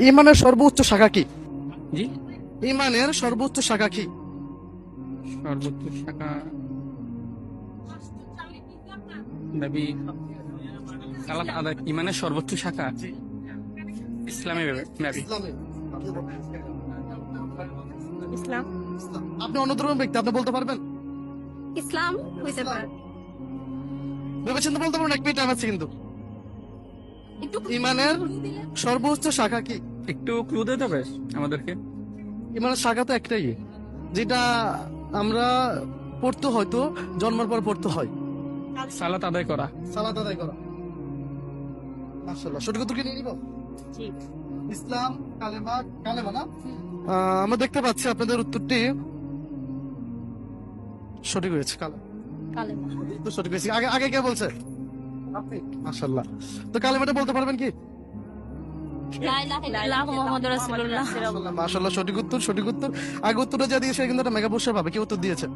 ইমানের সর্বোচ্চ শাখা কি? জি, ইমানের সর্বোচ্চ শাখা কি? সর্বোচ্চ শাখা নবী সালাত আদায়। ইমানের সর্বোচ্চ শাখা ইসলামী নবী। ইসলাম। আপনি অন্য ধর্মের ব্যক্তি, আপনি বলতে পারবেন? ইসলাম হইতে পারে। ভেবেচিন্তে বলতে পারবেন, 1 মিনিট টাইম আছে কিন্তু। একটু ইমানের সর্বোচ্চ শাখা কি? একটু ক্লু দিতে হবে আমাদেরকে। ইমানের শাখা তো একটাই, যেটা আমরা পড়তে হয়তো জন্মের পর পড়তে হয়। সালাত আদায় করা। সালাত আদায় করা। মাশাআল্লাহ, সঠিক উত্তর কি নিয়ে নিব? জি। ইসলাম, কালেমা। কালেমা না? আমরা দেখতে পাচ্ছি আপনাদের উত্তরটি সঠিক হয়েছে। কালেমা। উত্তর সঠিক হয়েছে। আগে আগে কে বলছে? আপনি। মাশাআল্লাহ। তো কালেমাটা বলতে পারবেন কি? লা ইলাহা ইল্লাল্লাহ মুহাম্মাদুর রাসূলুল্লাহ। মাশাআল্লাহ, সঠিক উত্তর, সঠিক উত্তর। আগে উত্তরটা যা দিয়েছে কিন্তু একটা মেগা পুরস্কার পাবে। কি উত্তর দিয়েছে?